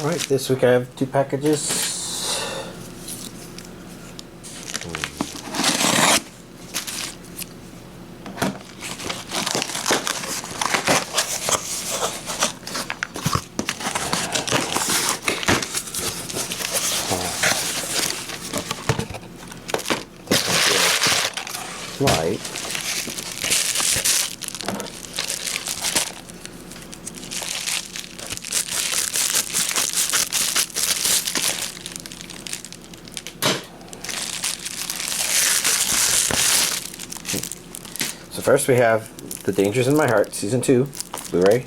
Alright, this week I have 2 packages. Light. So first we have The Dangers in My Heart, Season 2, Blu-ray.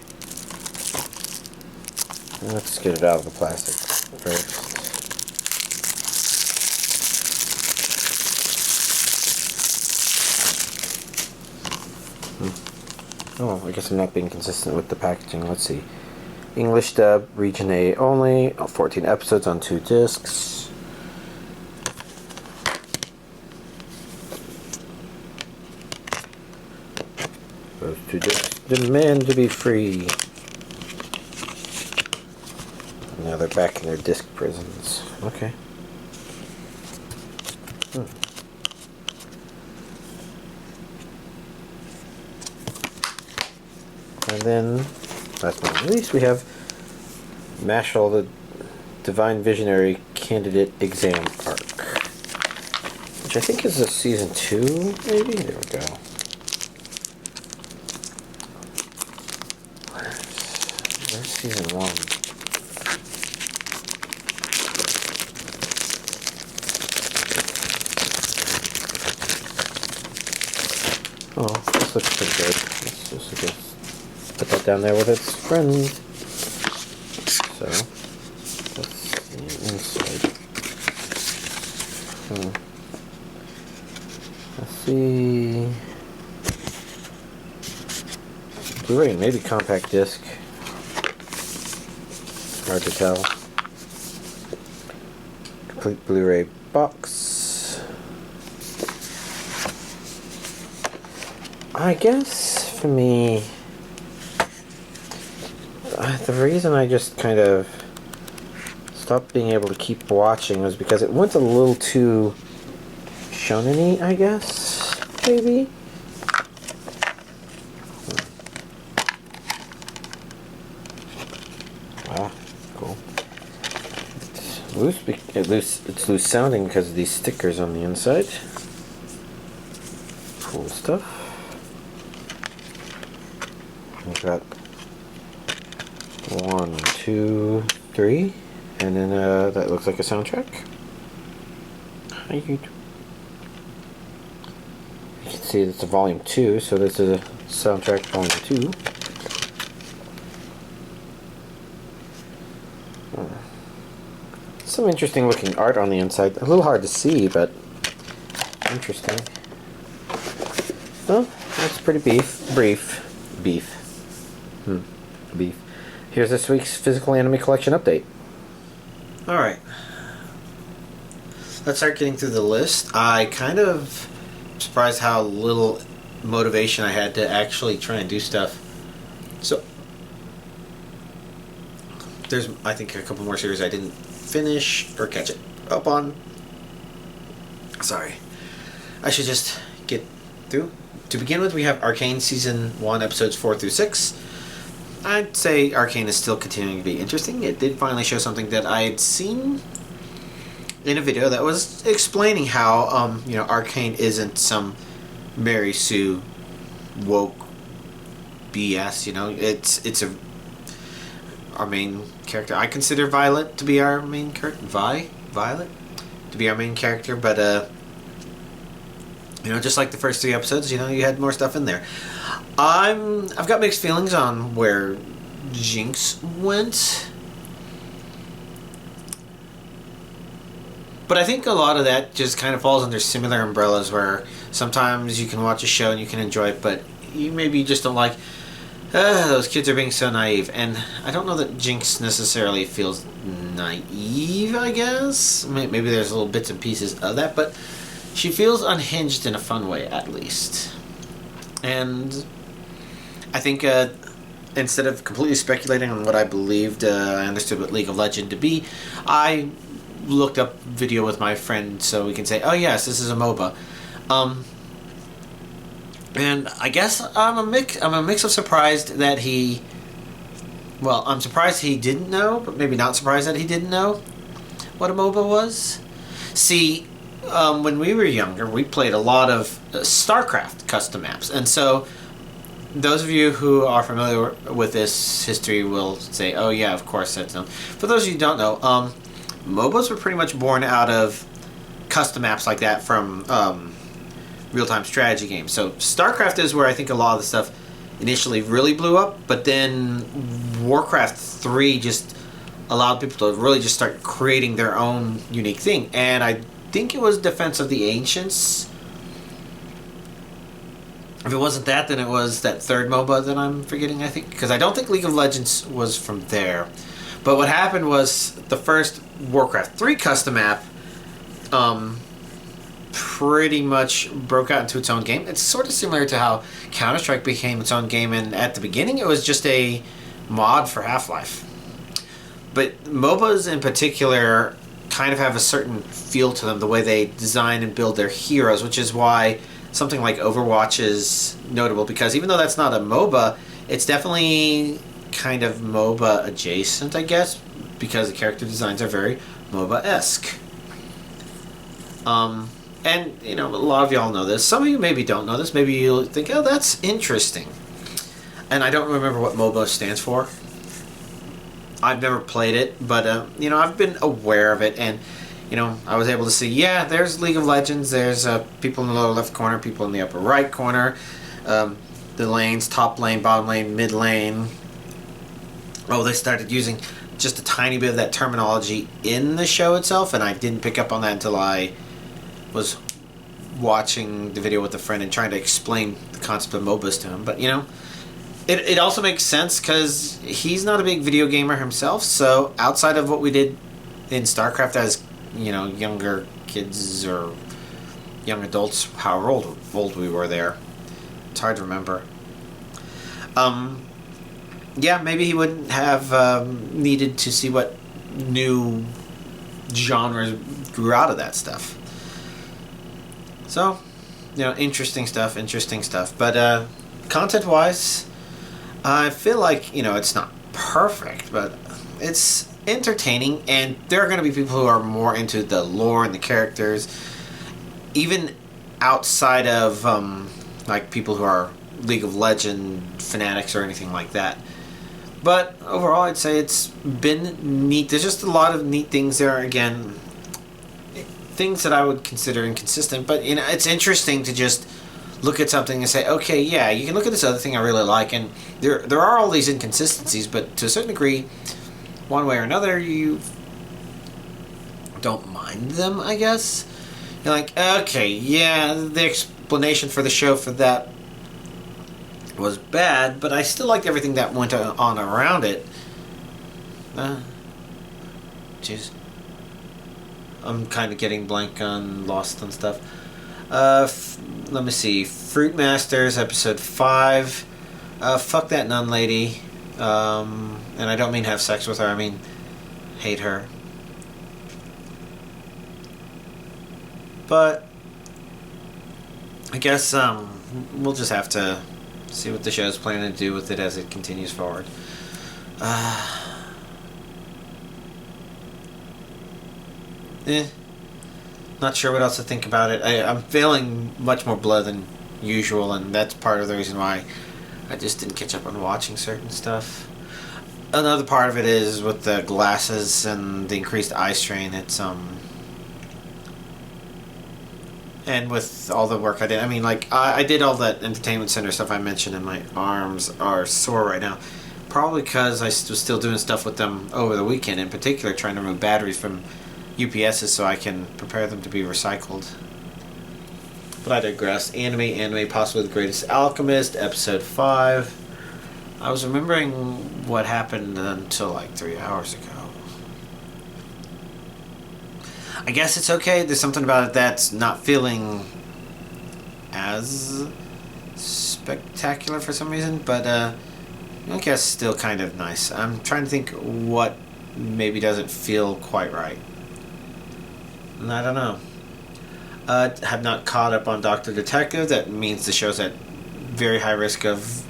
Let's get it out of the plastic first. Oh, I guess I'm not being consistent with the packaging. Let's see. English dub, region A only, 14 episodes on 2 discs. Those 2 discs demand to be free. Now they're back in their disc prisons. Okay. And then, last but not least, we have Mashle, the Divine Visionary Candidate Exam Arc, which I think is a Season 2, maybe? There we go. Where's Season 1? Oh, this looks pretty good. Let's just put that down there with its friend. So, that's the inside. Let's see. Blu-ray, maybe compact disc. Hard to tell. Complete Blu-ray box. I guess for me, the reason I just kind of stopped being able to keep watching was because it went a little too shonen-y, I guess, maybe? Ah, cool. It's loose sounding because of these stickers on the inside. Cool stuff. We've got 1, 2, 3, and then that looks like a soundtrack. Hi, YouTube. You can see it's a volume 2, so this is a soundtrack volume 2. Some interesting looking art on the inside. A little hard to see, but interesting. Well, that's pretty beef. Here's this week's physical anime collection update. Alright. Let's start getting through the list. I kind of surprised how little motivation I had to actually try and do stuff. So, there's, I think, a couple more series I didn't finish or catch it up on. Sorry. I should just get through. To begin with, we have Arcane Season 1, Episodes 4 through 6. I'd say Arcane is still continuing to be interesting. It did finally show something that I had seen in a video that was explaining how, Arcane isn't some Mary Sue woke BS. It's our main character. I consider Violet to be our main character. Violet to be our main character, but just like the first 3 episodes, you had more stuff in there. I've got mixed feelings on where Jinx went, but I think a lot of that just kind of falls under similar umbrellas where sometimes you can watch a show and you can enjoy it, but you maybe just don't like, those kids are being so naive. And I don't know that Jinx necessarily feels naive, I guess. Maybe there's little bits and pieces of that, but she feels unhinged in a fun way, at least. And I think instead of completely speculating on what I believed, I understood what League of Legends to be, I looked up video with my friend so we can say, oh yes, this is a MOBA. And I guess I'm a mix of surprised that he... Well, I'm surprised he didn't know, but maybe not surprised that he didn't know what a MOBA was. See, when we were younger, we played a lot of StarCraft custom maps. And so, those of you who are familiar with this history will say, oh yeah, of course that's known. For those of you who don't know, MOBAs were pretty much born out of custom maps like that from real-time strategy games. So, StarCraft is where I think a lot of the stuff initially really blew up, but then Warcraft 3 just allowed people to really just start creating their own unique thing. And I think it was Defense of the Ancients. If it wasn't that, then it was that third MOBA that I'm forgetting, I think. Because I don't think League of Legends was from there. But what happened was the first Warcraft 3 custom map pretty much broke out into its own game. It's sort of similar to how Counter-Strike became its own game, and at the beginning it was just a mod for Half-Life. But MOBAs in particular kind of have a certain feel to them, the way they design and build their heroes, which is why something like Overwatch is notable, because even though that's not a MOBA, it's definitely kind of MOBA adjacent, I guess, because the character designs are very MOBA-esque. And, you know, a lot of y'all know this. Some of you maybe don't know this. Maybe you'll think, oh, that's interesting. And I don't remember what MOBA stands for. I've never played it, but, you know, I've been aware of it. And, you know, I was able to see, yeah, there's League of Legends. There's people in the lower left corner, people in the upper right corner. The lanes, top lane, bottom lane, mid lane. Oh, they started using just a tiny bit of that terminology in the show itself, and I didn't pick up on that until I was watching the video with a friend and trying to explain the concept of MOBAs to him. But, you know, it also makes sense because he's not a big video gamer himself, so outside of what we did in StarCraft as, you know, younger kids or young adults, however old we were there, it's hard to remember. Yeah, maybe he wouldn't have needed to see what new genres grew out of that stuff. So, you know, interesting stuff. But content-wise, I feel like, you know, it's not perfect, but it's entertaining, and there are going to be people who are more into the lore and the characters, even outside of, like, people who are League of Legends fanatics or anything like that. But overall, I'd say it's been neat. There's just a lot of neat things there. Again, things that I would consider inconsistent, but, you know, it's interesting to just look at something and say, okay, yeah, you can look at this other thing I really like, and there are all these inconsistencies, but to a certain degree, one way or another, you don't mind them, I guess. You're like, okay, yeah, the explanation for the show for that was bad, but I still liked everything that went on around it. Jeez. I'm kind of getting blank on Lost and stuff. Let me see. Fruit Masters, episode 5. Fuck that nun lady. And I don't mean have sex with her, I mean hate her. But I guess we'll just have to see what the show's planning to do with it as it continues forward. Not sure what else to think about it. I'm feeling much more blood than usual, and that's part of the reason why I just didn't catch up on watching certain stuff. Another part of it is with the glasses and the increased eye strain. It's and with all the work I did, I mean, like, I did all that entertainment center stuff I mentioned, and my arms are sore right now. Probably because I was still doing stuff with them over the weekend, in particular trying to remove batteries from UPSs so I can prepare them to be recycled. But I digress. Anime, possibly the greatest alchemist, episode 5. I was remembering what happened until like 3 hours ago. I guess it's okay. There's something about it that's not feeling as spectacular for some reason, but I guess still kind of nice. I'm trying to think what maybe doesn't feel quite right. I don't know. Have not caught up on Doctor Detective. That means the show's at very high risk of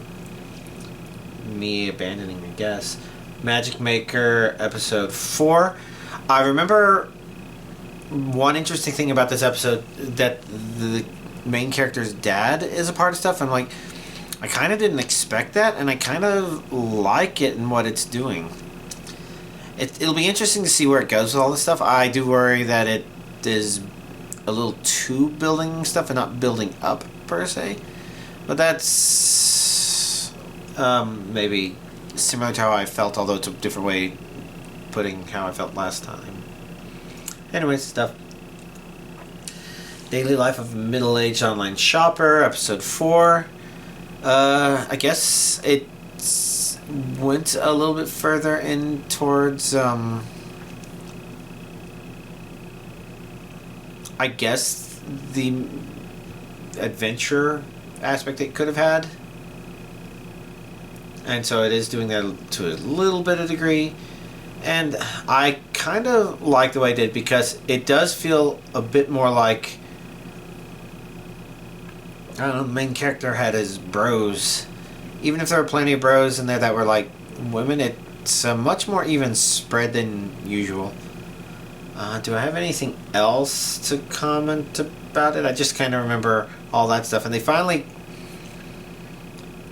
me abandoning, I guess. Magic Maker episode 4. I remember one interesting thing about this episode, that the main character's dad is a part of stuff. I'm like, I kind of didn't expect that, and I kind of like it and what it's doing. It'll be interesting to see where it goes with all this stuff. I do worry that it is a little too building stuff and not building up per se, but that's maybe similar to how I felt, although it's a different way of putting how I felt last time. Anyways, stuff. Daily Life of a Middle-Aged Online Shopper, episode 4. I guess it went a little bit further in towards I guess the adventure aspect it could have had. And so it is doing that to a little bit of degree. And I kind of like the way it did, because it does feel a bit more like, I don't know, the main character had his bros. Even if there were plenty of bros in there that were like women, it's a much more even spread than usual. Do I have anything else to comment about it? I just kind of remember all that stuff. And they finally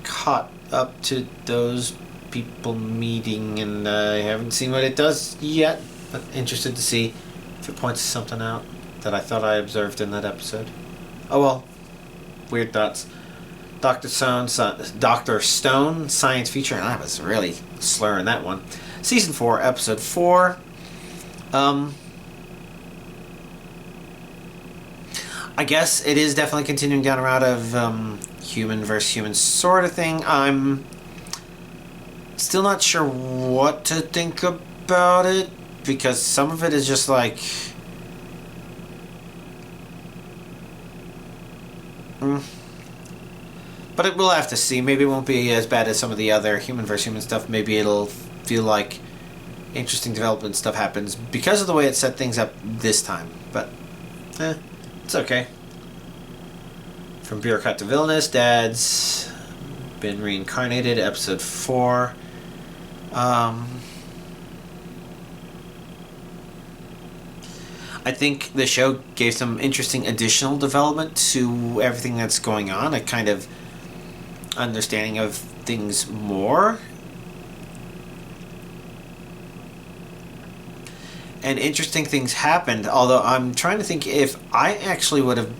caught up to those people meeting, and I haven't seen what it does yet, but interested to see if it points something out that I thought I observed in that episode. Oh well, weird thoughts. Dr. Stone science feature, and I was really slurring that one. Season 4, episode 4. I guess it is definitely continuing down a route of human versus human sort of thing. I'm still not sure what to think about it, because some of it is just like, but we'll have to see. Maybe it won't be as bad as some of the other human versus human stuff. Maybe it'll feel like interesting development stuff happens because of the way it set things up this time. But it's okay. From bureaucrat to villainous, Dad's been reincarnated, episode 4. I think the show gave some interesting additional development to everything that's going on, a kind of understanding of things more. And interesting things happened, although I'm trying to think if I actually would have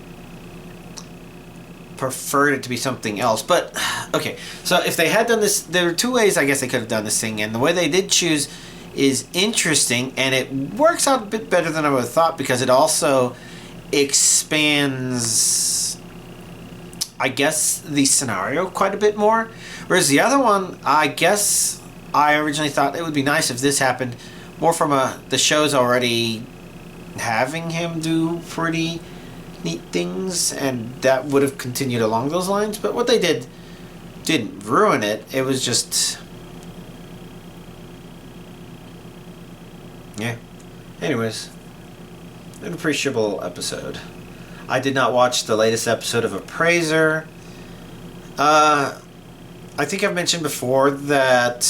preferred it to be something else. But, okay, so if they had done this, there were two ways I guess they could have done this thing, and the way they did choose is interesting, and it works out a bit better than I would have thought, because it also expands, I guess, the scenario quite a bit more. Whereas the other one, I guess I originally thought it would be nice if this happened more from the show's already having him do pretty neat things, and that would have continued along those lines. But what they did didn't ruin it. It was just, yeah. Anyways, an appreciable episode. I did not watch the latest episode of Appraiser. I think I've mentioned before that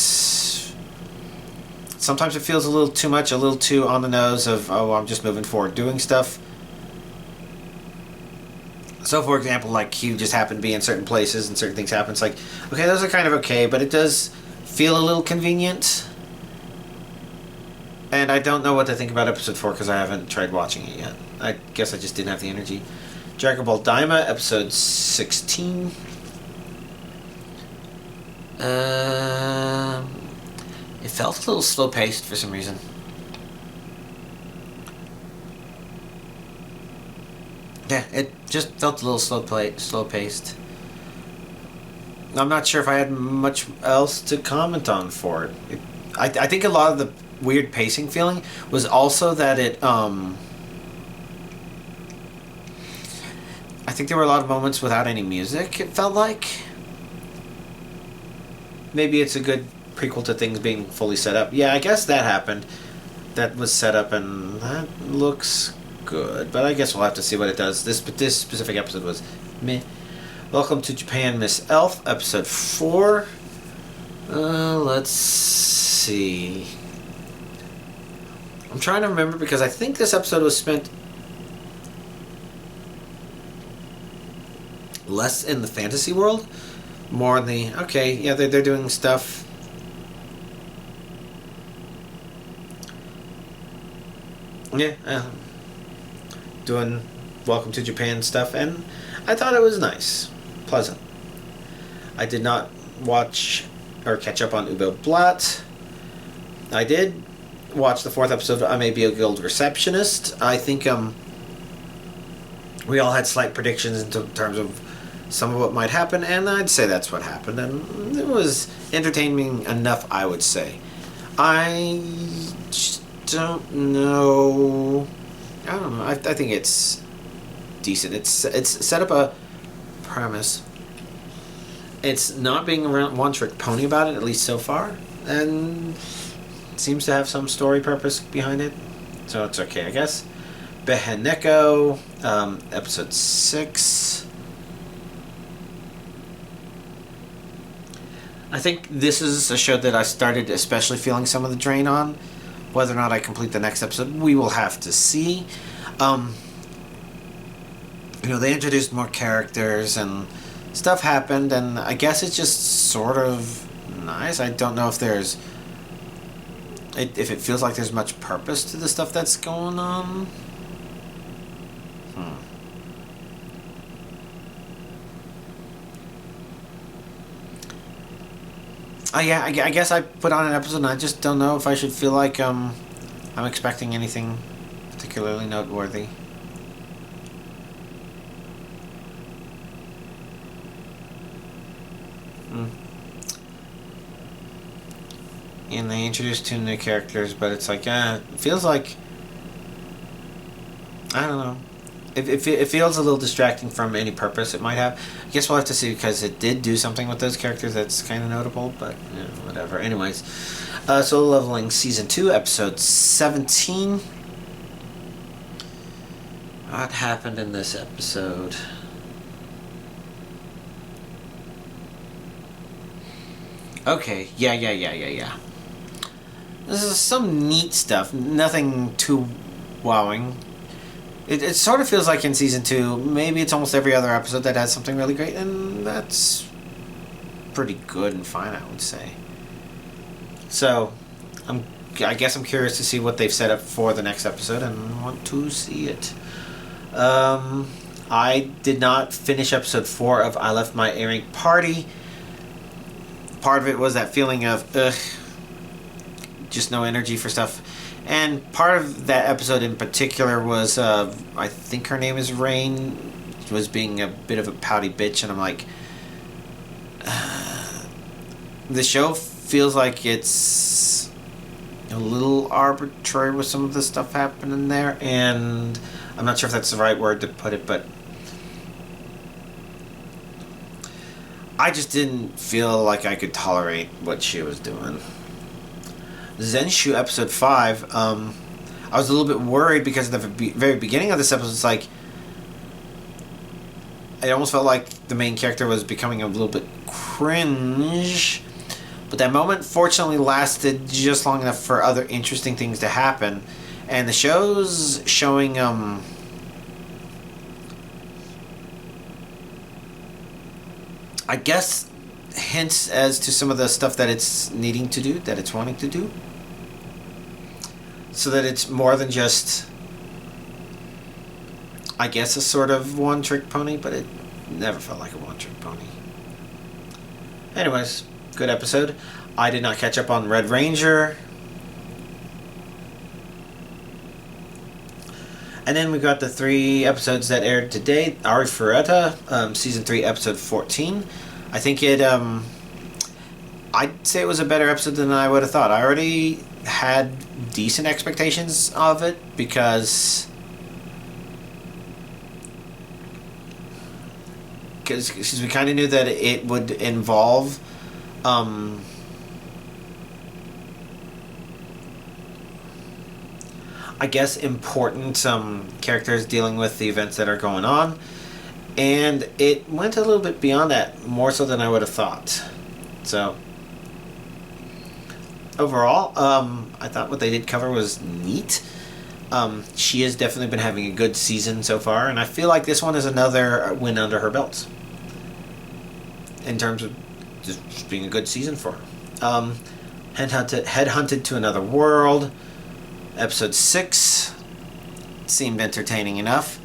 sometimes it feels a little too much, a little too on the nose of, oh, I'm just moving forward doing stuff. So, for example, like Hugh just happened to be in certain places and certain things happen. It's like, okay, those are kind of okay, but it does feel a little convenient. And I don't know what to think about episode 4 because I haven't tried watching it yet. I guess I just didn't have the energy. Dragon Ball Daima, episode 16. It felt a little slow-paced for some reason. Yeah, it just felt a little slow-paced. I'm not sure if I had much else to comment on for it. I think a lot of the weird pacing feeling was also that it, I think there were a lot of moments without any music, it felt like. maybe it's a good prequel to things being fully set up. Yeah, I guess that happened. That was set up, and that looks good. But I guess we'll have to see what it does. This specific episode was meh. Welcome to Japan, Miss Elf, episode 4. Let's see. I'm trying to remember because I think this episode was spent less in the fantasy world, more in the they're doing stuff. Yeah, doing Welcome to Japan stuff, and I thought it was nice, pleasant. I did not watch or catch up on Ube Blatt. I did watch the 4th episode of I May Be a Guild Receptionist. I think we all had slight predictions in terms of some of what might happen, and I'd say that's what happened, and it was entertaining enough, I would say. I just don't know. I don't know. I think it's decent. It's set up a premise. It's not being a one-trick pony about it, at least so far, and it seems to have some story purpose behind it, so it's okay, I guess. Beheneko, episode 6. I think this is a show that I started especially feeling some of the drain on. Whether or not I complete the next episode, we will have to see. They introduced more characters and stuff happened, and I guess it's just sort of nice. I don't know if if it feels like there's much purpose to the stuff that's going on. I guess I put on an episode and I just don't know if I should feel like I'm expecting anything particularly noteworthy. And they introduced 2 new characters, but it's like, it feels like, I don't know. It feels a little distracting from any purpose it might have. I guess we'll have to see, because it did do something with those characters that's kind of notable, but whatever. Anyways, Solo Leveling Season 2, Episode 17. What happened in this episode? Okay, yeah. This is some neat stuff. Nothing too wowing. It sort of feels like in Season 2, maybe it's almost every other episode that has something really great, and that's pretty good and fine, I would say. So, I guess I'm curious to see what they've set up for the next episode, and want to see it. I did not finish episode 4 of I Left My A-Rank Party. Part of it was that feeling of, just no energy for stuff. And part of that episode in particular was, I think her name is Rain, was being a bit of a pouty bitch, and I'm like, the show feels like it's a little arbitrary with some of the stuff happening there, and I'm not sure if that's the right word to put it, but I just didn't feel like I could tolerate what she was doing. Zenshu episode 5, I was a little bit worried because at the very beginning of this episode, it's like, it almost felt like the main character was becoming a little bit cringe, but that moment fortunately lasted just long enough for other interesting things to happen, and the show's showing, I guess, hints as to some of the stuff that it's needing to do, that it's wanting to do. So that it's more than just, I guess, a sort of one-trick pony, but it never felt like a one-trick pony. Anyways, good episode. I did not catch up on Red Ranger. And then we got the 3 episodes that aired today. Ari Fureta, Season 3, Episode 14. I think I'd say it was a better episode than I would have thought. I already had decent expectations of it because we kind of knew that it would involve I guess, important characters dealing with the events that are going on. And it went a little bit beyond that, more so than I would have thought. So, overall, I thought what they did cover was neat. She has definitely been having a good season so far, and I feel like this one is another win under her belt in terms of just being a good season for her. Headhunted to Another World, episode 6 seemed entertaining enough.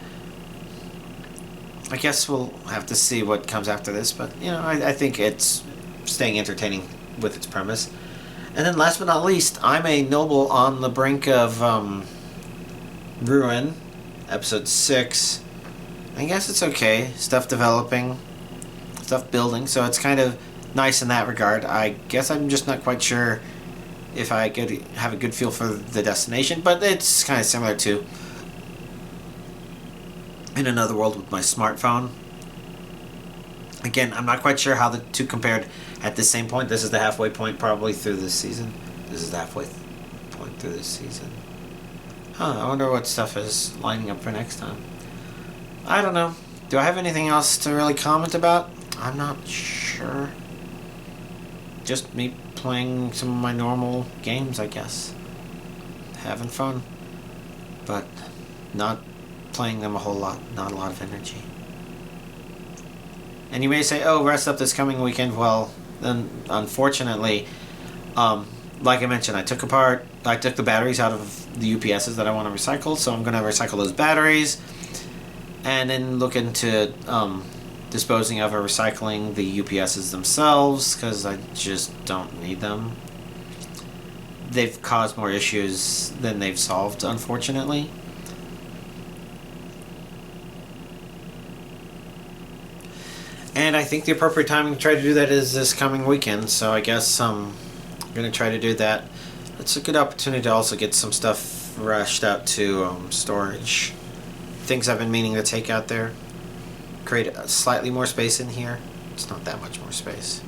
I guess we'll have to see what comes after this, but I think it's staying entertaining with its premise. And then last but not least, I'm a Noble on the Brink of Ruin, episode 6. I guess it's okay. Stuff developing, stuff building, so it's kind of nice in that regard. I guess I'm just not quite sure if I have a good feel for the destination, but it's kind of similar to In Another World with my smartphone. Again, I'm not quite sure how the two compared at the same point. This is the halfway point probably through this season. This is the halfway point through this season. I wonder what stuff is lining up for next time. I don't know. Do I have anything else to really comment about? I'm not sure. Just me playing some of my normal games, I guess. Having fun. But not playing them a whole lot. Not a lot of energy. And you may say, oh, rest up this coming weekend. Well, then, unfortunately, like I mentioned, I took the batteries out of the UPSs that I want to recycle, so I'm going to recycle those batteries, and then look into disposing of or recycling the UPSs themselves, because I just don't need them. They've caused more issues than they've solved, unfortunately. And I think the appropriate time to try to do that is this coming weekend, so I guess I'm going to try to do that. It's a good opportunity to also get some stuff rushed out to storage. Things I've been meaning to take out there. Create a slightly more space in here. It's not that much more space.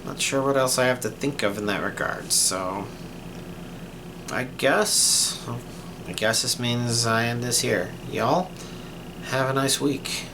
Not sure what else I have to think of in that regard, so I guess this means I end this here. Y'all, have a nice week.